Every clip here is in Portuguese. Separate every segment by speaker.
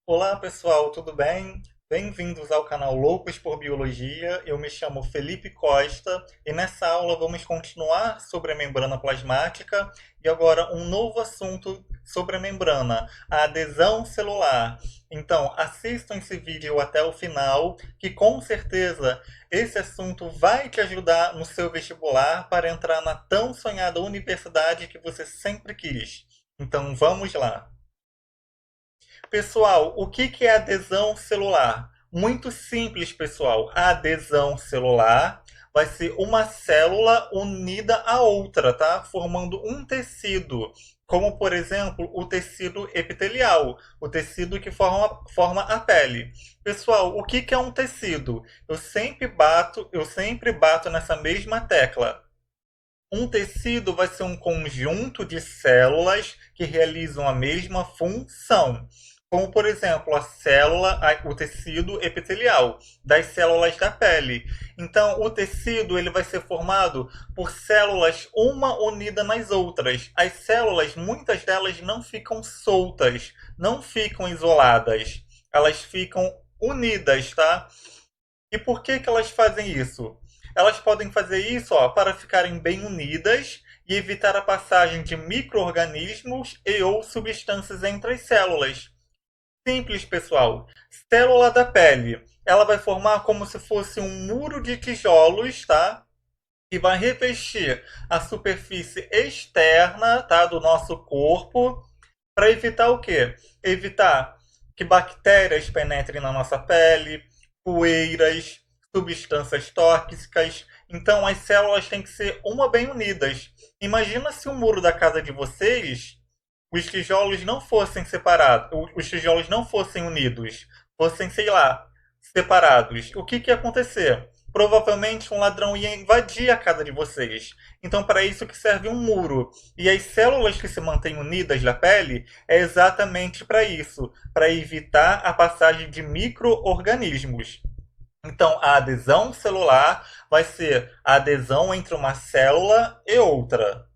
Speaker 1: Olá pessoal, tudo bem? Bem-vindos ao canal Loucos por Biologia. Eu me chamo Felipe Costa e nessa aula vamos continuar sobre a membrana plasmática e agora um novo assunto sobre a membrana, a adesão celular. Então, assistam esse vídeo até o final, que com certeza esse assunto vai te ajudar no seu vestibular para entrar na tão sonhada universidade que você sempre quis. Então, vamos lá. Pessoal, o que é adesão celular? Muito simples, pessoal. A adesão celular vai ser uma célula unida à outra, tá? Formando um tecido, como por exemplo o tecido epitelial, o tecido que forma a pele. Pessoal, o que é um tecido? Eu sempre bato nessa mesma tecla. Um tecido vai ser um conjunto de células que realizam a mesma função. Como, por exemplo, o tecido epitelial das células da pele. Então, o tecido ele vai ser formado por células uma unida nas outras. As células, muitas delas não ficam soltas, não ficam isoladas. Elas ficam unidas, tá? E por que elas fazem isso? Elas podem fazer isso para ficarem bem unidas e evitar a passagem de micro-organismos e ou substâncias entre as células. Simples, pessoal. Célula da pele. Ela vai formar como se fosse um muro de tijolos, tá? Que vai revestir a superfície externa, tá, do nosso corpo, para evitar o quê? Evitar que bactérias penetrem na nossa pele, poeiras, substâncias tóxicas. Então as células têm que ser uma bem unidas. Imagina se o muro da casa de vocês, os tijolos não fossem separados, os tijolos não fossem unidos, fossem, sei lá, separados. O que ia acontecer? Provavelmente um ladrão ia invadir a casa de vocês. Então, para isso que serve um muro. E as células que se mantêm unidas na pele é exatamente para isso, para evitar a passagem de micro-organismos. Então, a adesão celular vai ser a adesão entre uma célula e outra.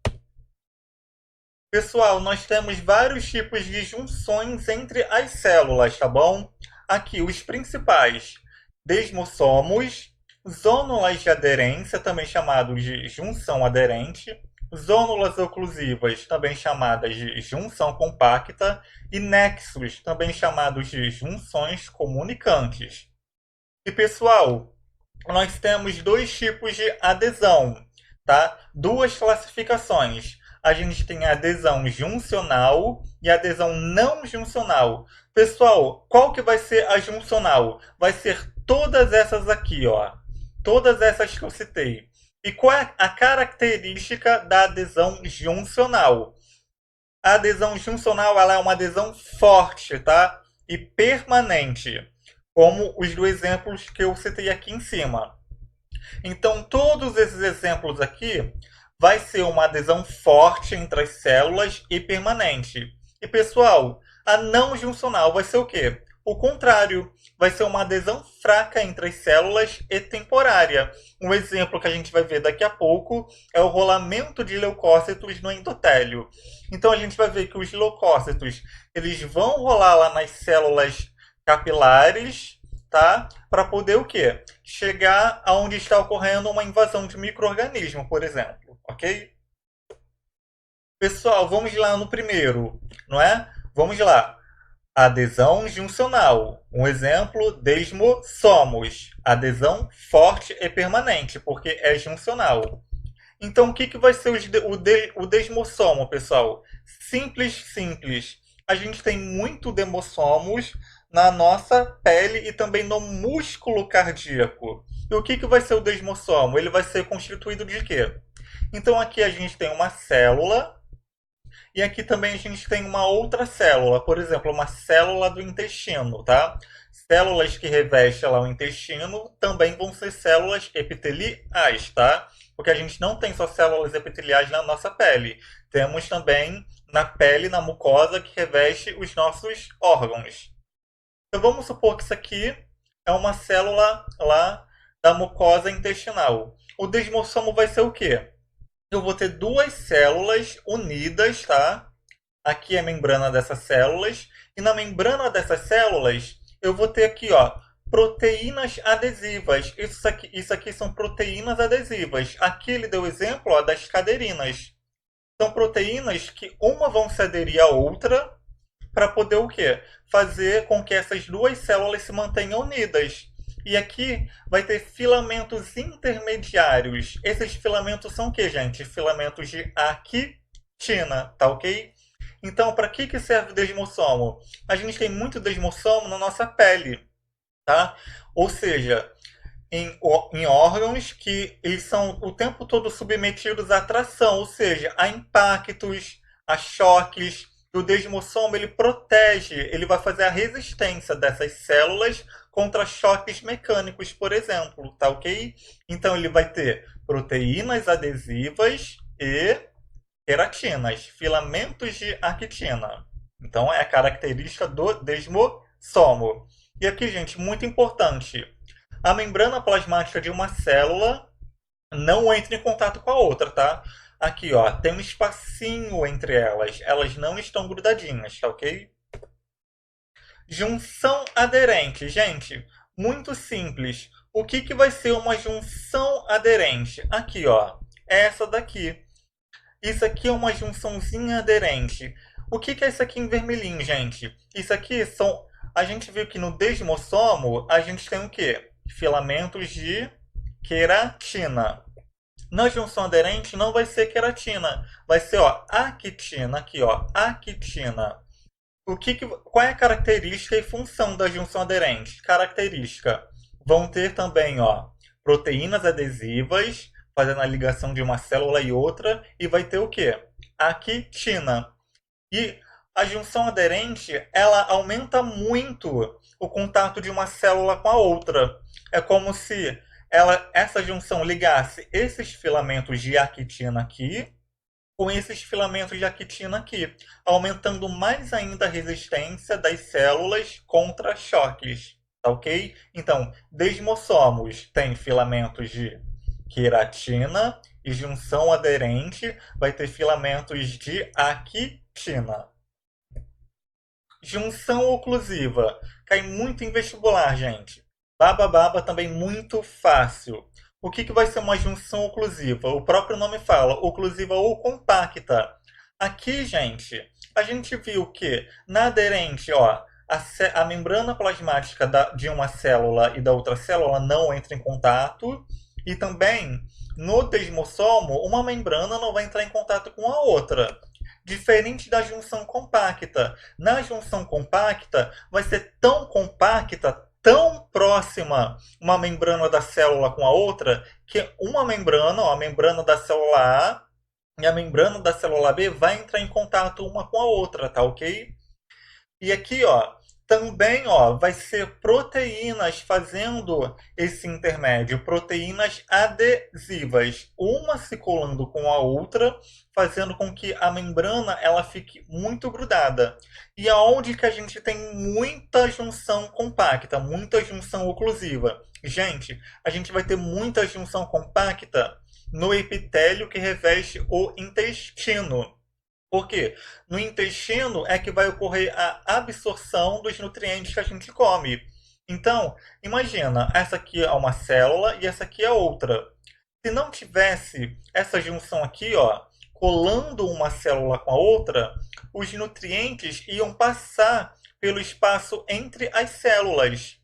Speaker 1: Pessoal, nós temos vários tipos de junções entre as células, tá bom? Aqui, os principais: desmossomos, zônulas de aderência, também chamados de junção aderente, zônulas oclusivas, também chamadas de junção compacta, e nexos, também chamados de junções comunicantes. E pessoal, nós temos dois tipos de adesão, tá? Duas classificações. A gente tem a adesão juncional e a adesão não juncional. Pessoal, qual que vai ser a juncional? Vai ser todas essas aqui, ó. Todas essas que eu citei. E qual é a característica da adesão juncional? A adesão juncional ela é uma adesão forte, tá? E permanente, como os dois exemplos que eu citei aqui em cima. Então, todos esses exemplos aqui vai ser uma adesão forte entre as células e permanente. E, pessoal, a não juncional vai ser o quê? O contrário, vai ser uma adesão fraca entre as células e temporária. Um exemplo que a gente vai ver daqui a pouco é o rolamento de leucócitos no endotélio. Então, a gente vai ver que os leucócitos eles vão rolar lá nas células capilares, tá? Para poder o quê? Chegar aonde está ocorrendo uma invasão de micro-organismo, por exemplo, ok? Pessoal, vamos lá no primeiro, não é? Vamos lá. Adesão juncional. Um exemplo, desmossomos. Adesão forte e permanente, porque é juncional. Então, o que vai ser o desmossomo, pessoal? Simples, simples. A gente tem muito demossomos na nossa pele e também no músculo cardíaco. E o que vai ser o desmossomo? Ele vai ser constituído de quê? Então, aqui a gente tem uma célula e aqui também a gente tem uma outra célula, por exemplo, uma célula do intestino, tá? Células que revestem lá o intestino também vão ser células epiteliais, tá? Porque a gente não tem só células epiteliais na nossa pele. Temos também na pele, na mucosa, que reveste os nossos órgãos. Então vamos supor que isso aqui é uma célula lá da mucosa intestinal. O desmossomo vai ser o quê? Eu vou ter duas células unidas, tá? Aqui é a membrana dessas células. E na membrana dessas células, eu vou ter aqui, ó, proteínas adesivas. Isso aqui são proteínas adesivas. Aqui ele deu o exemplo, ó, das caderinas. São proteínas que uma vão se aderir à outra para poder o quê? Fazer com que essas duas células se mantenham unidas. E aqui vai ter filamentos intermediários. Esses filamentos são o que, gente? Filamentos de actina, tá ok? Então, para que serve o desmossomo? A gente tem muito desmossomo na nossa pele, tá? Ou seja, em órgãos que eles são o tempo todo submetidos à tração, ou seja, a impactos, a choques. E o desmossomo ele protege, ele vai fazer a resistência dessas células contra choques mecânicos, por exemplo, tá ok? Então ele vai ter proteínas adesivas e queratinas, filamentos de actina. Então é a característica do desmossomo. E aqui, gente, muito importante, a membrana plasmática de uma célula não entra em contato com a outra, tá? Aqui, ó, tem um espacinho entre elas. Elas não estão grudadinhas, tá ok? Junção aderente. Gente, muito simples. O que vai ser uma junção aderente? Aqui, ó. Essa daqui. Isso aqui é uma junçãozinha aderente. O que é isso aqui em vermelhinho, gente? Isso aqui são... A gente viu que no desmossomo, a gente tem o quê? Filamentos de queratina. Na junção aderente não vai ser queratina, vai ser, ó, actina, aqui, ó, actina. Qual é a característica e função da junção aderente? Característica, vão ter também, ó, proteínas adesivas, fazendo a ligação de uma célula e outra, e vai ter o quê? Actina. E a junção aderente, ela aumenta muito o contato de uma célula com a outra. É como se essa junção ligasse esses filamentos de actina aqui com esses filamentos de actina aqui, aumentando mais ainda a resistência das células contra choques, tá ok? Então, desmossomos tem filamentos de queratina e junção aderente vai ter filamentos de actina. Junção oclusiva. Cai muito em vestibular, gente. Baba também muito fácil. O que vai ser uma junção oclusiva? O próprio nome fala, oclusiva ou compacta. Aqui, gente, a gente viu que na aderente, ó, a membrana plasmática de uma célula e da outra célula não entra em contato. E também, no desmossomo, uma membrana não vai entrar em contato com a outra. Diferente da junção compacta. Na junção compacta, vai ser tão compacta, tão próxima uma membrana da célula com a outra, que uma membrana, ó, a membrana da célula A e a membrana da célula B vai entrar em contato uma com a outra, tá ok? E aqui, ó, também, ó, vai ser proteínas fazendo esse intermédio, proteínas adesivas, uma se colando com a outra, fazendo com que a membrana ela fique muito grudada. E aonde que a gente tem muita junção compacta, muita junção oclusiva? Gente, a gente vai ter muita junção compacta no epitélio que reveste o intestino. Por quê? No intestino é que vai ocorrer a absorção dos nutrientes que a gente come. Então, imagina, essa aqui é uma célula e essa aqui é outra. Se não tivesse essa junção aqui, ó, colando uma célula com a outra, os nutrientes iam passar pelo espaço entre as células.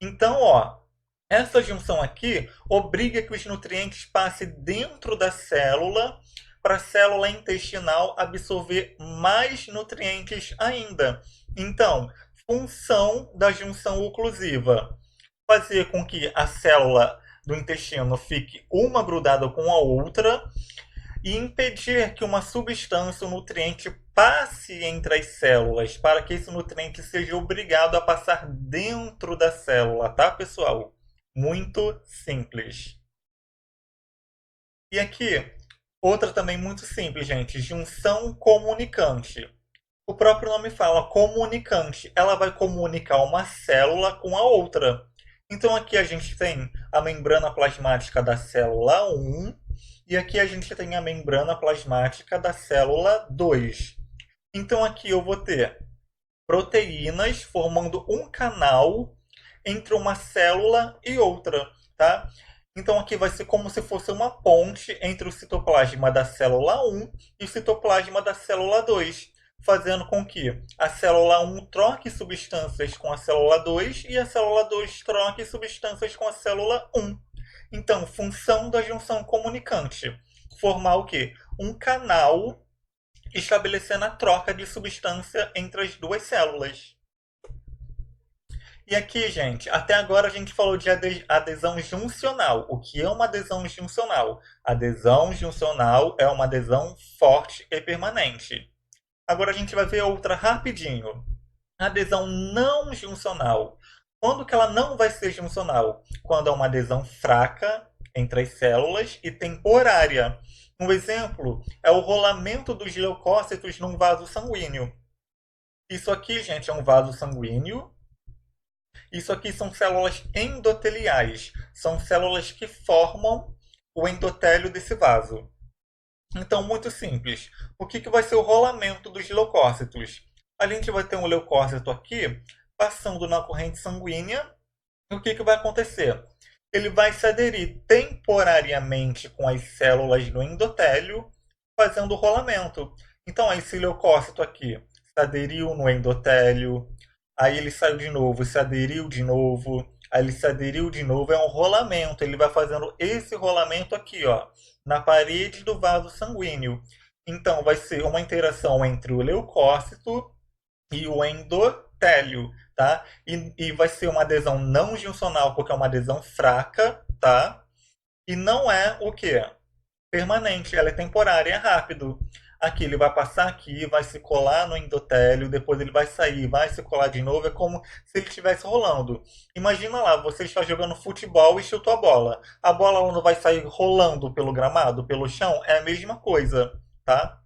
Speaker 1: Então, ó, essa junção aqui obriga que os nutrientes passem dentro da célula para a célula intestinal absorver mais nutrientes ainda. Então, função da junção oclusiva: fazer com que a célula do intestino fique uma grudada com a outra e impedir que uma substância ou nutriente passe entre as células, para que esse nutriente seja obrigado a passar dentro da célula, tá, pessoal? Muito simples. E aqui, outra também muito simples, gente, junção comunicante. O próprio nome fala comunicante. Ela vai comunicar uma célula com a outra. Então aqui a gente tem a membrana plasmática da célula 1 e aqui a gente tem a membrana plasmática da célula 2. Então aqui eu vou ter proteínas formando um canal entre uma célula e outra, tá? Então aqui vai ser como se fosse uma ponte entre o citoplasma da célula 1 e o citoplasma da célula 2, fazendo com que a célula 1 troque substâncias com a célula 2 e a célula 2 troque substâncias com a célula 1. Então, função da junção comunicante, formar o quê? Um canal estabelecendo a troca de substância entre as duas células. E aqui, gente, até agora a gente falou de adesão juncional. O que é uma adesão juncional? Adesão juncional é uma adesão forte e permanente. Agora a gente vai ver outra rapidinho. Adesão não juncional. Quando que ela não vai ser juncional? Quando é uma adesão fraca entre as células e temporária. Um exemplo é o rolamento dos leucócitos num vaso sanguíneo. Isso aqui, gente, é um vaso sanguíneo. Isso aqui são células endoteliais. São células que formam o endotélio desse vaso. Então, muito simples. O que vai ser o rolamento dos leucócitos? A gente vai ter um leucócito aqui passando na corrente sanguínea. E o que vai acontecer? Ele vai se aderir temporariamente com as células do endotélio, fazendo o rolamento. Então, esse leucócito aqui se aderiu no endotélio, aí ele saiu de novo, se aderiu de novo, aí ele se aderiu de novo, é um rolamento. Ele vai fazendo esse rolamento aqui, ó, na parede do vaso sanguíneo. Então, vai ser uma interação entre o leucócito e o endotélio, tá? E vai ser uma adesão não juncional, porque é uma adesão fraca, tá? E não é o quê? Permanente, ela é temporária, é rápido. Aqui ele vai passar aqui, vai se colar no endotélio, depois ele vai sair, vai se colar de novo, é como se ele estivesse rolando. Imagina lá, você está jogando futebol e chutou a bola. A bola não vai sair rolando pelo gramado, pelo chão? É a mesma coisa, tá?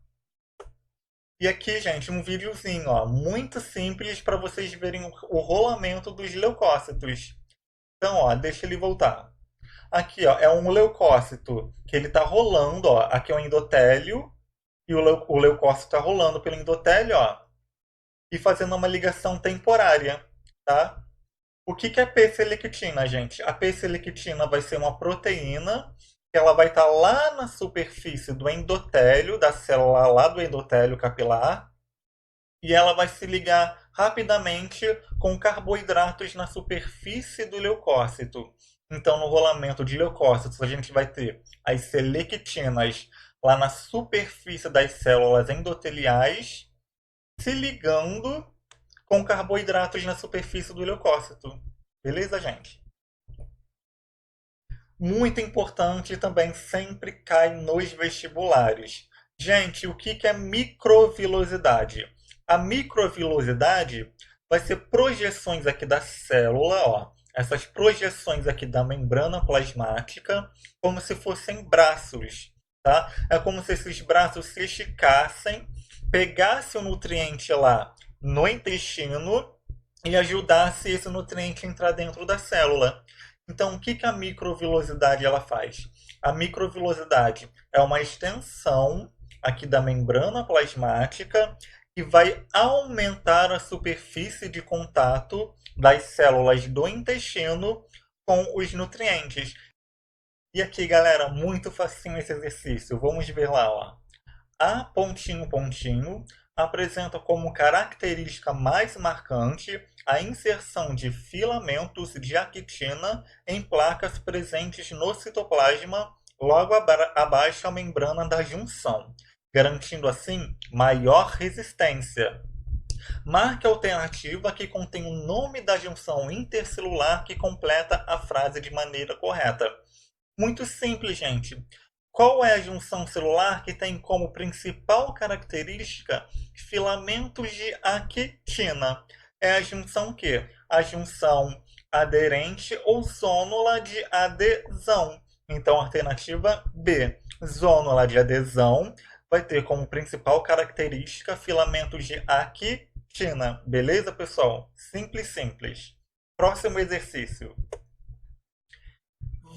Speaker 1: E aqui, gente, um videozinho, ó, muito simples para vocês verem o rolamento dos leucócitos. Então, ó, deixa ele voltar. Aqui, ó, é um leucócito que ele está rolando, ó. Aqui é o endotélio e o leucócito está rolando pelo endotélio, ó, e fazendo uma ligação temporária, tá? O que é P-selectina, gente? A P-selectina vai ser uma proteína que ela vai estar lá na superfície do endotélio, da célula lá do endotélio capilar, e ela vai se ligar rapidamente com carboidratos na superfície do leucócito. Então, no rolamento de leucócitos, a gente vai ter as selectinas lá na superfície das células endoteliais, se ligando com carboidratos na superfície do leucócito. Beleza, gente? Muito importante também, sempre cai nos vestibulares. Gente, o que é microvilosidade? A microvilosidade vai ser projeções aqui da célula, ó, essas projeções aqui da membrana plasmática, como se fossem braços, tá? É como se esses braços se esticassem, pegasse o nutriente lá no intestino e ajudasse esse nutriente a entrar dentro da célula. Então, o que a microvilosidade ela faz? A microvilosidade é uma extensão aqui da membrana plasmática que vai aumentar a superfície de contato das células do intestino com os nutrientes. E aqui, galera, muito facinho esse exercício. Vamos ver lá, ó. A pontinho, pontinho apresenta como característica mais marcante a inserção de filamentos de actina em placas presentes no citoplasma logo abaixo da membrana da junção, garantindo assim maior resistência. Marque a alternativa que contém o nome da junção intercelular que completa a frase de maneira correta. Muito simples, gente. Qual é a junção celular que tem como principal característica filamentos de actina? É a junção Q? A junção aderente ou zônula de adesão. Então, alternativa B. Zônula de adesão vai ter como principal característica filamentos de actina. Beleza, pessoal? Simples, simples. Próximo exercício.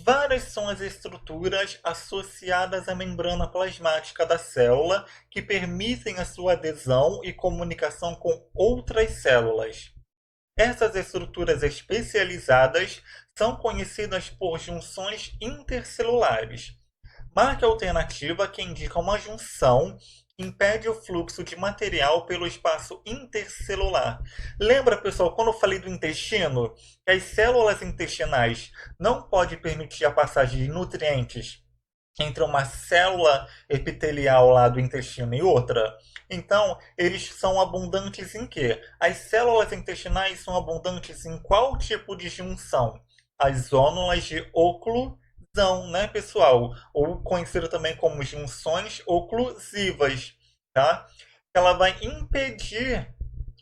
Speaker 1: Várias são as estruturas associadas à membrana plasmática da célula que permitem a sua adesão e comunicação com outras células. Essas estruturas especializadas são conhecidas por junções intercelulares. Marque a alternativa que indica uma junção que impede o fluxo de material pelo espaço intercelular. Lembra, pessoal, quando eu falei do intestino, que as células intestinais não podem permitir a passagem de nutrientes entre uma célula epitelial lá do intestino e outra? Então, eles são abundantes em quê? As células intestinais são abundantes em qual tipo de junção? As zônulas de oclusão, né, pessoal? Ou conhecido também como junções oclusivas, tá? Ela vai impedir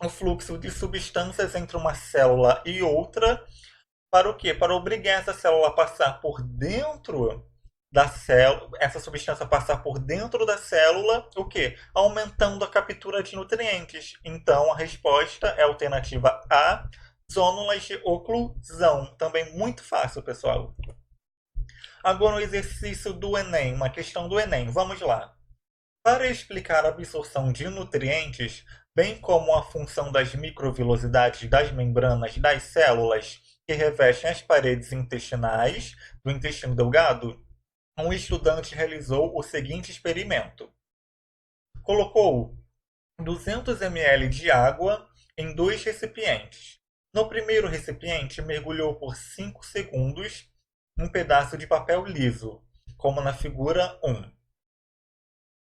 Speaker 1: o fluxo de substâncias entre uma célula e outra. Para o quê? Para obrigar essa célula a passar por dentro da célula, essa substância passar por dentro da célula, o quê? Aumentando a captura de nutrientes. Então, a resposta é a alternativa A, zônulas de oclusão. Também muito fácil, pessoal. Agora o exercício do Enem, uma questão do Enem. Vamos lá. Para explicar a absorção de nutrientes, bem como a função das microvilosidades das membranas das células que revestem as paredes intestinais do intestino delgado, um estudante realizou o seguinte experimento. Colocou 200 ml de água em 2 recipientes. No primeiro recipiente, mergulhou por 5 segundos um pedaço de papel liso, como na figura 1.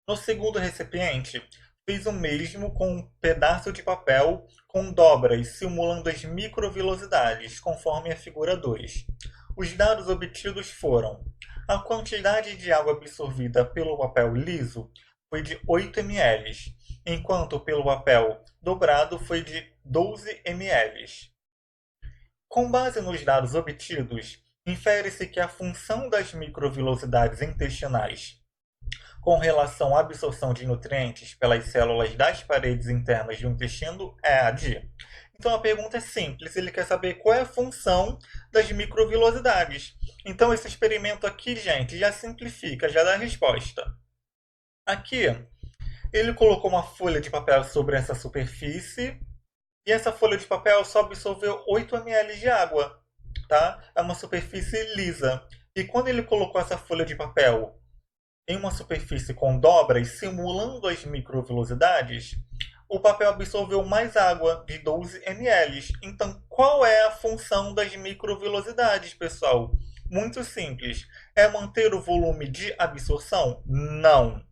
Speaker 1: No segundo recipiente, fez o mesmo com um pedaço de papel com dobras, simulando as microvilosidades, conforme a figura 2. Os dados obtidos foram: a quantidade de água absorvida pelo papel liso foi de 8 ml, enquanto pelo papel dobrado foi de 12 ml. Com base nos dados obtidos, infere-se que a função das microvilosidades intestinais com relação à absorção de nutrientes pelas células das paredes internas do intestino é a de. Então a pergunta é simples, ele quer saber qual é a função das microvilosidades. Então esse experimento aqui, gente, já simplifica, já dá a resposta. Aqui, ele colocou uma folha de papel sobre essa superfície e essa folha de papel só absorveu 8 ml de água, tá? É uma superfície lisa. E quando ele colocou essa folha de papel em uma superfície com dobras, simulando as microvilosidades, o papel absorveu mais água, de 12 ml. Então, qual é a função das microvilosidades, pessoal? Muito simples. É manter o volume de absorção? Não.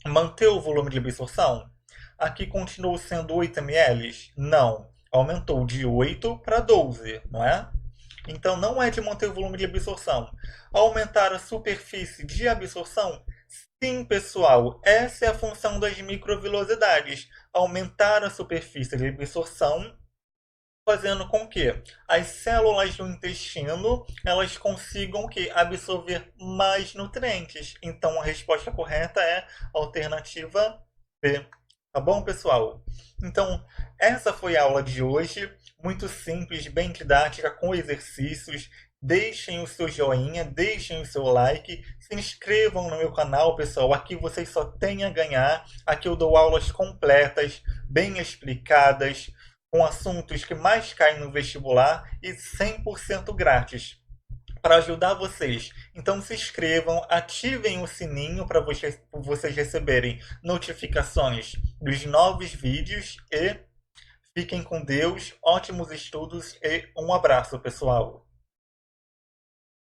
Speaker 1: Manter o volume de absorção? Aqui continuou sendo 8 ml? Não. Aumentou de 8 para 12, não é? Então, não é de manter o volume de absorção. Aumentar a superfície de absorção? Sim, pessoal, essa é a função das microvilosidades, aumentar a superfície de absorção, fazendo com que as células do intestino elas consigam absorver mais nutrientes. Então a resposta correta é a alternativa B. Tá bom, pessoal? Então, essa foi a aula de hoje, muito simples, bem didática, com exercícios. Deixem o seu joinha, deixem o seu like, se inscrevam no meu canal, pessoal. Aqui vocês só têm a ganhar. Aqui eu dou aulas completas, bem explicadas, com assuntos que mais caem no vestibular e 100% grátis para ajudar vocês. Então se inscrevam, ativem o sininho para vocês receberem notificações dos novos vídeos e fiquem com Deus, ótimos estudos e um abraço, pessoal.